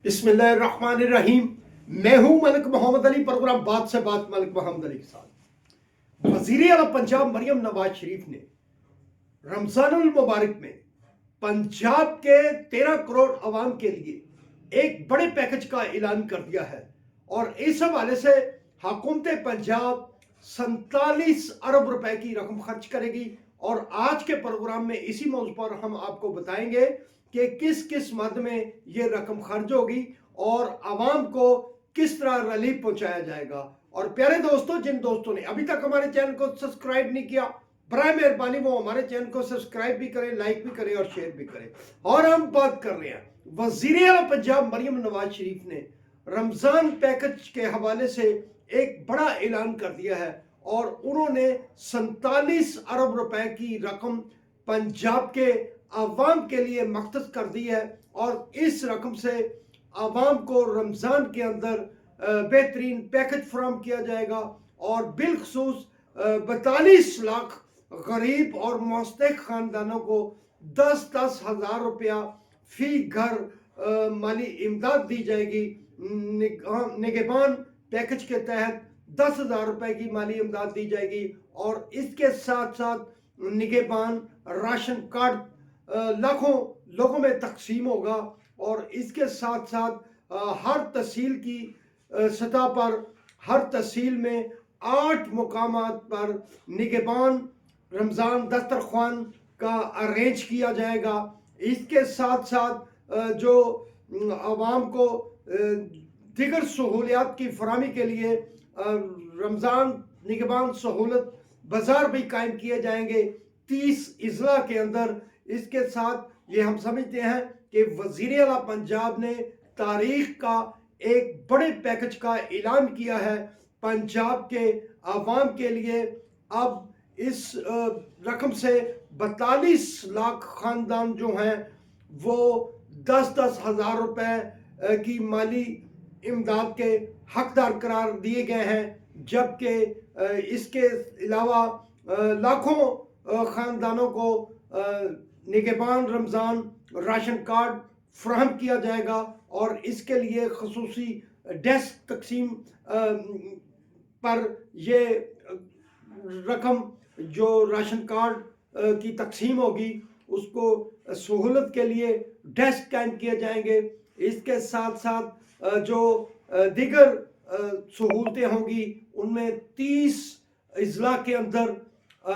بسم اللہ الرحمن الرحیم۔ میں ہوں ملک محمد علی، پروگرام بات سے بات ملک محمد علی کے ساتھ۔ وزیر اعلیٰ پنجاب مریم نواز شریف نے رمضان المبارک میں پنجاب کے 13 کروڑ عوام کے لیے ایک بڑے پیکج کا اعلان کر دیا ہے، اور اس حوالے سے حکومت پنجاب 47 ارب روپے کی رقم خرچ کرے گی، اور آج کے پروگرام میں اسی موضوع پر ہم آپ کو بتائیں گے کہ کس کس مد میں یہ رقم خرچ ہوگی اور عوام کو کس طرح ریلیف پہنچایا جائے گا۔ اور پیارے دوستوں، جن دوستوں نے ابھی تک ہمارے چینل کو سبسکرائب نہیں کیا، برائے مہربانی وہ ہمارے چینل کو سبسکرائب بھی کریں، لائک بھی کریں اور شیئر بھی کریں۔ اور ہم بات کر رہے ہیں وزیر اعلیٰ پنجاب مریم نواز شریف نے رمضان پیکج کے حوالے سے ایک بڑا اعلان کر دیا ہے، اور انہوں نے 47 ارب روپے کی رقم پنجاب کے عوام کے لیے مختص کر دی ہے، اور اس رقم سے عوام کو رمضان کے اندر بہترین پیکج فراہم کیا جائے گا، اور بالخصوص 42 لاکھ غریب اور مستحق خاندانوں کو 10-10 ہزار روپیہ فی گھر مالی امداد دی جائے گی۔ نگہبان پیکج کے تحت 10,000 روپے کی مالی امداد دی جائے گی، اور اس کے ساتھ ساتھ نگہبان راشن کارڈ لاکھوں لوگوں میں تقسیم ہوگا، اور اس کے ساتھ ساتھ ہر تحصیل کی سطح پر ہر تحصیل میں 8 مقامات پر نگہبان رمضان دسترخوان کا ارینج کیا جائے گا۔ اس کے ساتھ ساتھ جو عوام کو دیگر سہولیات کی فراہمی کے لیے رمضان نگہبان سہولت بازار بھی قائم کیے جائیں گے 30 اضلاع کے اندر۔ اس کے ساتھ یہ ہم سمجھتے ہیں کہ وزیر اعلیٰ پنجاب نے تاریخ کا ایک بڑے پیکج کا اعلان کیا ہے پنجاب کے عوام کے لیے۔ اب اس رقم سے 42 لاکھ خاندان جو ہیں وہ 10-10 ہزار روپے کی مالی امداد کے حقدار قرار دیے گئے ہیں، جبکہ اس کے علاوہ لاکھوں خاندانوں کو نگہبان رمضان راشن کارڈ فراہم کیا جائے گا، اور اس کے لیے خصوصی ڈیسک تقسیم پر یہ رقم جو راشن کارڈ کی تقسیم ہوگی اس کو سہولت کے لیے ڈیسک قائم کیے جائیں گے۔ اس کے ساتھ ساتھ جو دیگر سہولتیں ہوں گی ان میں 30 اضلاع کے اندر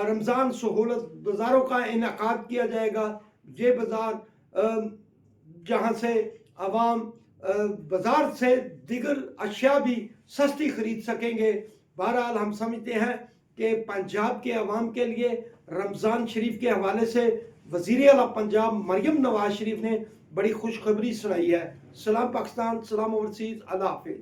رمضان سہولت بازاروں کا انعقاد کیا جائے گا۔ یہ بازار جہاں سے عوام بازار سے دیگر اشیاء بھی سستی خرید سکیں گے۔ بہرحال ہم سمجھتے ہیں کہ پنجاب کے عوام کے لیے رمضان شریف کے حوالے سے وزیر اعلیٰ پنجاب مریم نواز شریف نے بڑی خوشخبری سنائی ہے۔ سلام پاکستان، سلام اوورسیز، اللہ حافظ۔